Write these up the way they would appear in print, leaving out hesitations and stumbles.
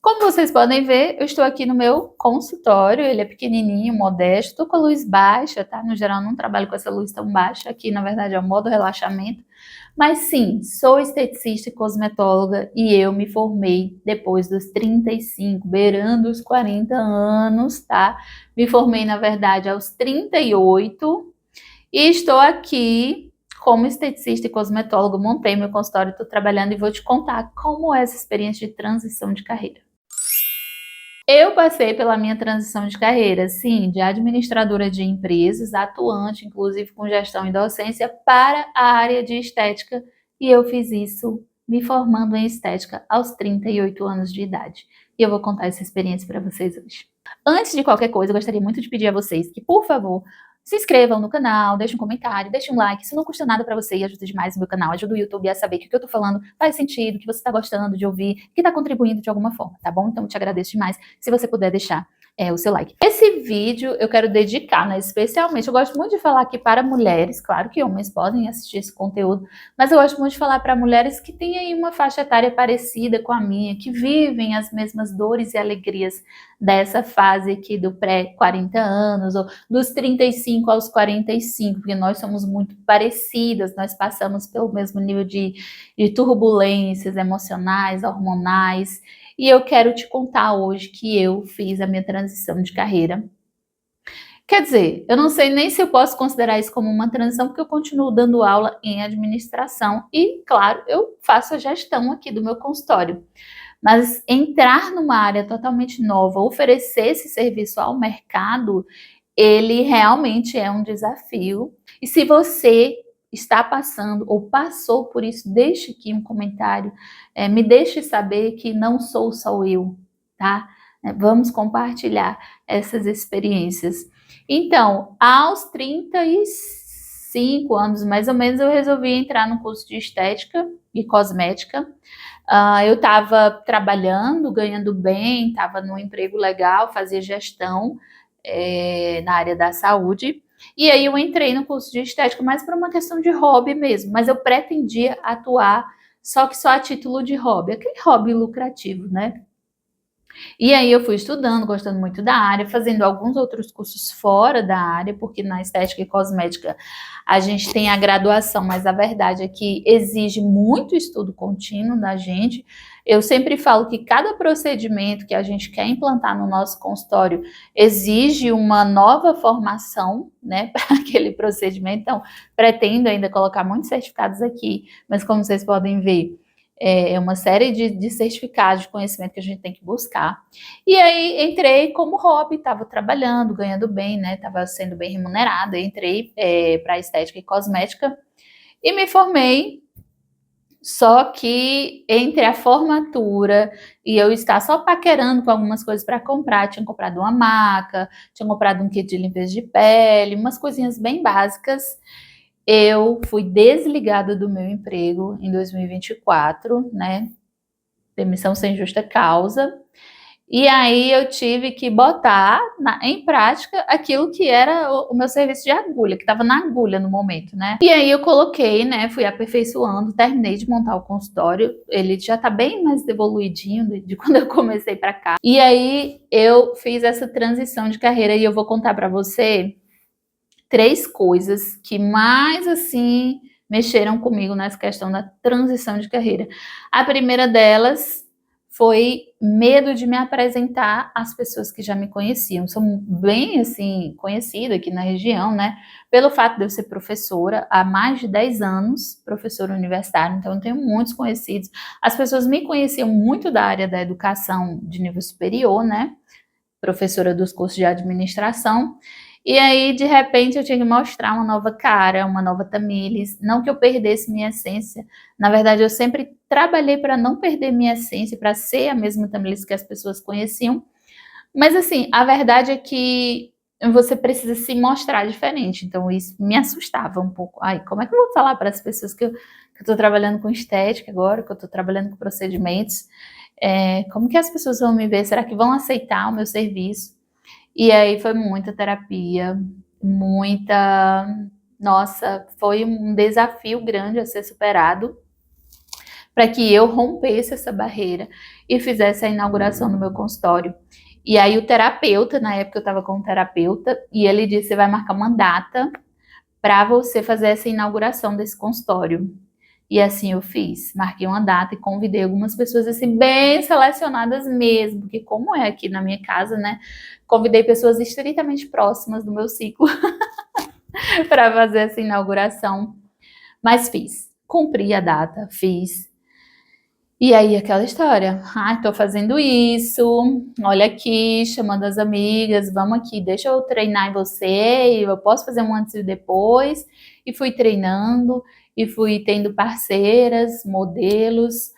Como vocês podem ver, eu estou aqui no meu consultório, ele é pequenininho, modesto, estou com a luz baixa, tá? No geral, não trabalho com essa luz tão baixa, aqui na verdade é o modo relaxamento. Mas sim, sou esteticista e cosmetóloga e eu me formei depois dos 35, beirando os 40 anos, tá? Me formei, na verdade, aos 38 e estou aqui como esteticista e cosmetóloga, montei meu consultório, estou trabalhando e vou te contar como é essa experiência de transição de carreira. Eu passei pela minha transição de carreira, sim, de administradora de empresas, atuante, inclusive com gestão e docência, para a área de estética, e eu fiz isso me formando em estética aos 38 anos de idade. E eu vou contar essa experiência para vocês hoje. Antes de qualquer coisa, eu gostaria muito de pedir a vocês que, por favor, se inscrevam no canal, deixem um comentário, deixem um like. Isso não custa nada para você e ajuda demais o meu canal. Ajuda o YouTube a saber que o que eu tô falando faz sentido, que você está gostando de ouvir, que está contribuindo de alguma forma, tá bom? Então, eu te agradeço demais se você puder deixar o seu like. Esse vídeo eu quero dedicar, né, especialmente, eu gosto muito de falar aqui para mulheres, claro que homens podem assistir esse conteúdo, mas eu gosto muito de falar para mulheres que têm aí uma faixa etária parecida com a minha, que vivem as mesmas dores e alegrias dessa fase aqui do pré-40 anos, ou dos 35 aos 45, porque nós somos muito parecidas, nós passamos pelo mesmo nível de turbulências emocionais, hormonais, e eu quero te contar hoje que eu fiz a minha transição de carreira. Quer dizer, eu não sei nem se eu posso considerar isso como uma transição, porque eu continuo dando aula em administração e, claro, eu faço a gestão aqui do meu consultório. Mas entrar numa área totalmente nova, oferecer esse serviço ao mercado, ele realmente é um desafio. E se você está passando ou passou por isso, deixe aqui um comentário, me deixe saber que não sou só eu, tá? Vamos compartilhar essas experiências. Então, aos 35 anos, mais ou menos, eu resolvi entrar no curso de estética e cosmética. Eu estava trabalhando, ganhando bem, estava num emprego legal, fazia gestão na área da saúde. E aí eu entrei no curso de estética, mais por uma questão de hobby mesmo, mas eu pretendia atuar só a título de hobby, aquele hobby lucrativo, né? E aí eu fui estudando, gostando muito da área, fazendo alguns outros cursos fora da área, porque na estética e cosmética a gente tem a graduação, mas a verdade é que exige muito estudo contínuo da gente. Eu sempre falo que cada procedimento que a gente quer implantar no nosso consultório exige uma nova formação, né, para aquele procedimento. Então, pretendo ainda colocar muitos certificados aqui, mas como vocês podem ver, é uma série de certificados de conhecimento que a gente tem que buscar. E aí entrei como hobby, estava trabalhando, ganhando bem, né? Estava sendo bem remunerada. Entrei para estética e cosmética e me formei. Só que entre a formatura e eu estar só paquerando com algumas coisas para comprar, tinha comprado uma maca, tinha comprado um kit de limpeza de pele, umas coisinhas bem básicas. Eu fui desligada do meu emprego em 2024, né? Demissão sem justa causa. E aí eu tive que botar em prática aquilo que era o meu serviço de agulha, que estava na agulha no momento, né? E aí eu coloquei, né? Fui aperfeiçoando, terminei de montar o consultório. Ele já tá bem mais evoluidinho de quando eu comecei para cá. E aí eu fiz essa transição de carreira e eu vou contar para você 3 coisas que mais assim mexeram comigo nessa questão da transição de carreira. A primeira delas foi medo de me apresentar às pessoas que já me conheciam. Sou bem assim conhecida aqui na região, né? Pelo fato de eu ser professora há mais de 10 anos, professora universitária, então eu tenho muitos conhecidos. As pessoas me conheciam muito da área da educação de nível superior, né? Professora dos cursos de administração. E aí, de repente, eu tinha que mostrar uma nova cara, uma nova Tamires. Não que eu perdesse minha essência. Na verdade, eu sempre trabalhei para não perder minha essência, para ser a mesma Tamires que as pessoas conheciam. Mas, assim, a verdade é que você precisa se mostrar diferente. Então, isso me assustava um pouco. Ai, como é que eu vou falar para as pessoas que eu estou trabalhando com estética agora, que eu estou trabalhando com procedimentos? Como que as pessoas vão me ver? Será que vão aceitar o meu serviço? E aí foi muita terapia, muita... Nossa, foi um desafio grande a ser superado. para que eu rompesse essa barreira e fizesse a inauguração do meu consultório. E aí o terapeuta, na época eu estava com um terapeuta, e ele disse: você vai marcar uma data para você fazer essa inauguração desse consultório. E assim eu fiz, marquei uma data e convidei algumas pessoas assim bem selecionadas mesmo, porque como é aqui na minha casa, né, convidei pessoas estritamente próximas do meu ciclo para fazer essa inauguração, mas fiz, cumpri a data, fiz. E aí aquela história, tô fazendo isso, olha aqui, chamando as amigas, vamos aqui, deixa eu treinar em você, eu posso fazer um antes e depois, e fui treinando, e fui tendo parceiras, modelos,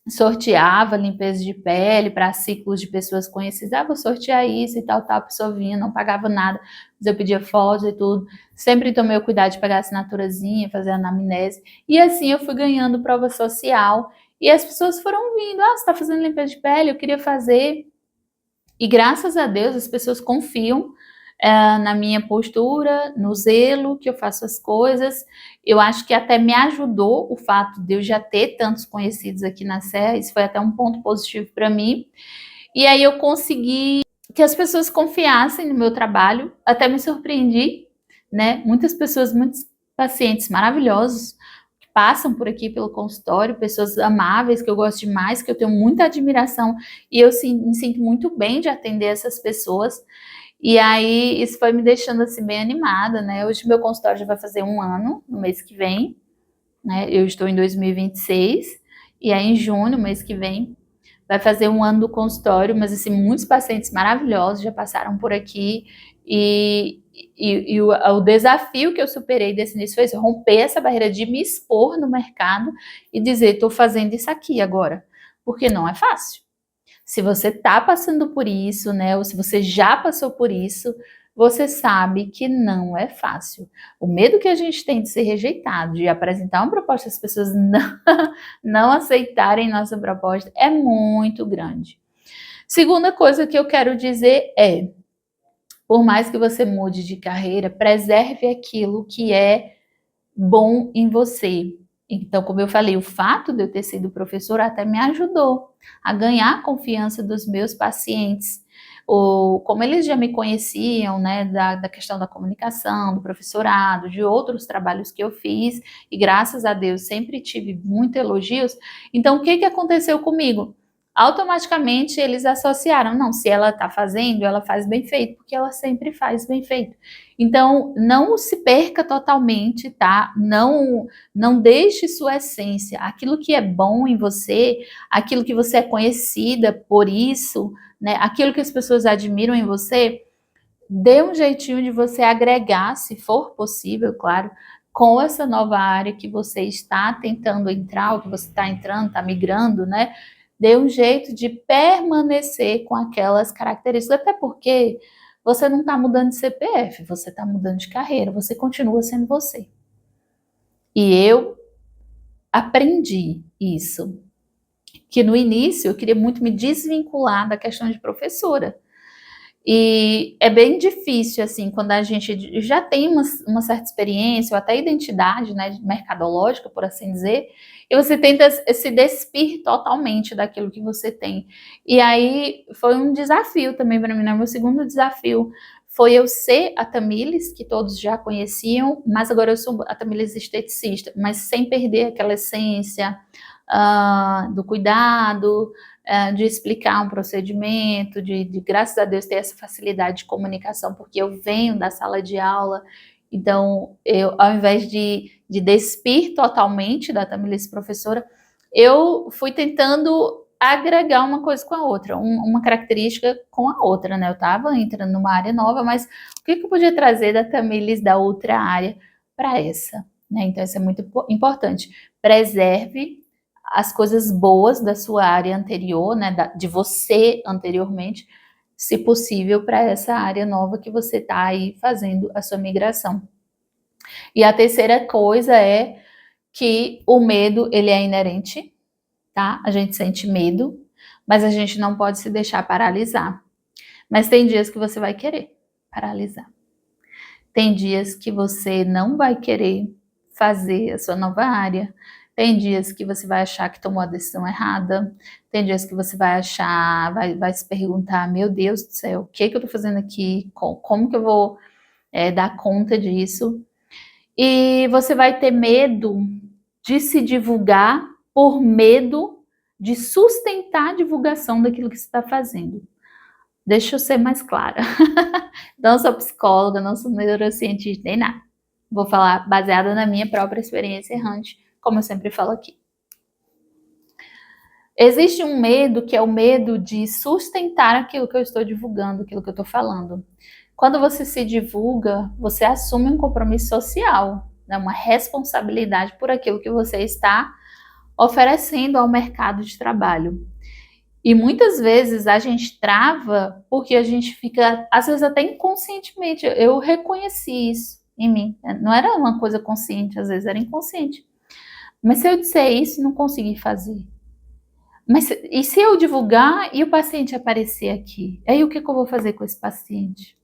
sorteava limpeza de pele para ciclos de pessoas conhecidas, vou sortear isso e tal, a pessoa vinha, não pagava nada, mas eu pedia fotos e tudo, sempre tomei o cuidado de pegar a assinaturazinha, fazer a anamnese, e assim eu fui ganhando prova social, e as pessoas foram vindo, você tá fazendo limpeza de pele, eu queria fazer, e graças a Deus as pessoas confiam na minha postura, no zelo que eu faço as coisas. Eu acho que até me ajudou o fato de eu já ter tantos conhecidos aqui na Serra, isso foi até um ponto positivo para mim. E aí eu consegui que as pessoas confiassem no meu trabalho, até me surpreendi, né? Muitas pessoas, muitos pacientes maravilhosos que passam por aqui pelo consultório, pessoas amáveis que eu gosto demais, que eu tenho muita admiração e eu me sinto muito bem de atender essas pessoas. E aí, isso foi me deixando assim bem animada, né? Hoje meu consultório já vai fazer 1 ano, no mês que vem, né? Eu estou em 2026, e aí em junho, mês que vem, vai fazer 1 ano do consultório, mas assim, muitos pacientes maravilhosos já passaram por aqui, e o desafio que eu superei desse início foi isso, romper essa barreira de me expor no mercado e dizer, estou fazendo isso aqui agora, porque não é fácil. Se você está passando por isso, né, ou se você já passou por isso, você sabe que não é fácil. O medo que a gente tem de ser rejeitado, de apresentar uma proposta e as pessoas não aceitarem nossa proposta, é muito grande. Segunda coisa que eu quero dizer é, por mais que você mude de carreira, preserve aquilo que é bom em você. Então, como eu falei, o fato de eu ter sido professora até me ajudou a ganhar a confiança dos meus pacientes. Como eles já me conheciam, né, da questão da comunicação, do professorado, de outros trabalhos que eu fiz, e graças a Deus sempre tive muitos elogios. Então, o que aconteceu comigo? Automaticamente eles associaram, não, se ela está fazendo, ela faz bem feito, porque ela sempre faz bem feito. Então, não se perca totalmente, tá? Não deixe sua essência, aquilo que é bom em você, aquilo que você é conhecida por isso, né? Aquilo que as pessoas admiram em você, dê um jeitinho de você agregar, se for possível, claro, com essa nova área que você está tentando entrar, ou que você está entrando, está migrando, né? Dê um jeito de permanecer com aquelas características, até porque você não está mudando de CPF, você está mudando de carreira, você continua sendo você. E eu aprendi isso, que no início eu queria muito me desvincular da questão de professora. E é bem difícil, assim, quando a gente já tem uma certa experiência, ou até identidade, né, mercadológica, por assim dizer, e você tenta se despir totalmente daquilo que você tem. E aí foi um desafio também para mim, né? Meu segundo desafio foi eu ser a Tamiles, que todos já conheciam, mas agora eu sou a Tamiles esteticista, mas sem perder aquela essência do cuidado, de explicar um procedimento, de graças a Deus ter essa facilidade de comunicação, porque eu venho da sala de aula, então eu, ao invés de despir totalmente da Tamiles professora, eu fui tentando agregar uma coisa com a outra, uma característica com a outra, né? Eu estava entrando numa área nova, mas o que eu podia trazer da Tamiles da outra área para essa, né? Então isso é muito importante. Preserve as coisas boas da sua área anterior, né, de você anteriormente, se possível, para essa área nova que você está aí fazendo a sua migração. E a terceira coisa é que o medo, ele é inerente, tá? A gente sente medo, mas a gente não pode se deixar paralisar. Mas tem dias que você vai querer paralisar. Tem dias que você não vai querer fazer a sua nova área. Tem dias que você vai achar que tomou a decisão errada, tem dias que você vai achar, vai se perguntar, meu Deus do céu, o que eu tô fazendo aqui? Como que eu vou dar conta disso? E você vai ter medo de se divulgar por medo de sustentar a divulgação daquilo que você está fazendo. Deixa eu ser mais clara. Não sou psicóloga, não sou neurocientista, nem nada. Vou falar baseada na minha própria experiência errante, como eu sempre falo aqui. Existe um medo que é o medo de sustentar aquilo que eu estou divulgando, aquilo que eu estou falando. Quando você se divulga, você assume um compromisso social, né, uma responsabilidade por aquilo que você está oferecendo ao mercado de trabalho. E muitas vezes a gente trava porque a gente fica, às vezes até inconscientemente, eu reconheci isso em mim. Não era uma coisa consciente, às vezes era inconsciente. Mas se eu disser isso, não consegui fazer. Mas e se eu divulgar e o paciente aparecer aqui? Aí o que eu vou fazer com esse paciente?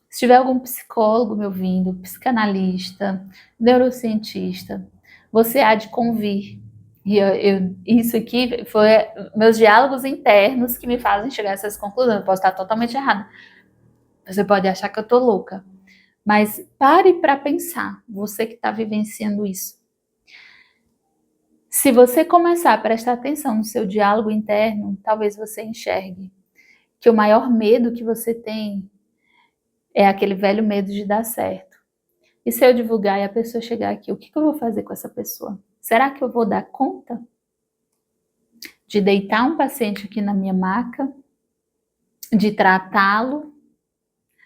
Se tiver algum psicólogo me ouvindo, psicanalista, neurocientista, você há de convir. E isso aqui foi meus diálogos internos que me fazem chegar a essas conclusões. Eu posso estar totalmente errada. Você pode achar que eu tô louca. Mas pare para pensar, você que está vivenciando isso. Se você começar a prestar atenção no seu diálogo interno, talvez você enxergue que o maior medo que você tem é aquele velho medo de dar certo. E se eu divulgar e a pessoa chegar aqui, o que eu vou fazer com essa pessoa? Será que eu vou dar conta de deitar um paciente aqui na minha maca, de tratá-lo?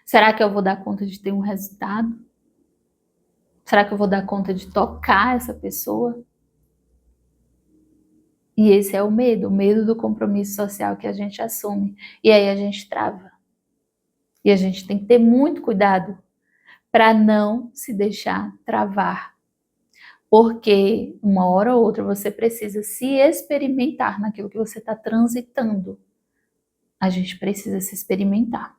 Será que eu vou dar conta de ter um resultado? Será que eu vou dar conta de tocar essa pessoa? E esse é o medo do compromisso social que a gente assume. E aí a gente trava. E a gente tem que ter muito cuidado para não se deixar travar. Porque uma hora ou outra você precisa se experimentar naquilo que você está transitando. A gente precisa se experimentar.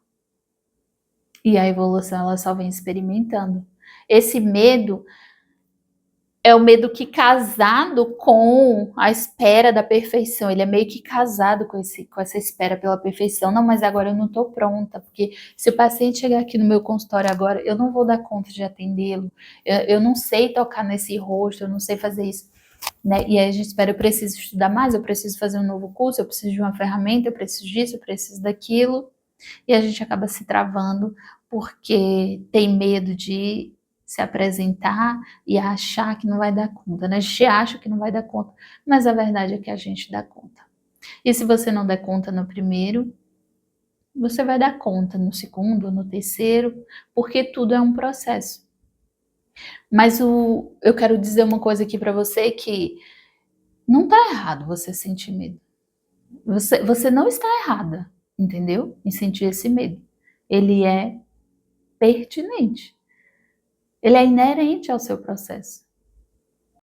E a evolução ela só vem experimentando. Esse medo é o medo que casado com a espera da perfeição, ele é meio que casado com essa espera pela perfeição. Não, mas agora eu não estou pronta, porque se o paciente chegar aqui no meu consultório agora, eu não vou dar conta de atendê-lo, eu não sei tocar nesse rosto, eu não sei fazer isso. Né? E aí a gente espera, eu preciso estudar mais, eu preciso fazer um novo curso, eu preciso de uma ferramenta, eu preciso disso, eu preciso daquilo. E a gente acaba se travando porque tem medo de se apresentar e achar que não vai dar conta, né? A gente acha que não vai dar conta, mas a verdade é que a gente dá conta. E se você não der conta no primeiro, você vai dar conta no segundo, no terceiro, porque tudo é um processo. Mas eu quero dizer uma coisa aqui para você que não tá errado você sentir medo. Você não está errada, entendeu? Em sentir esse medo. Ele é pertinente. Ele é inerente ao seu processo.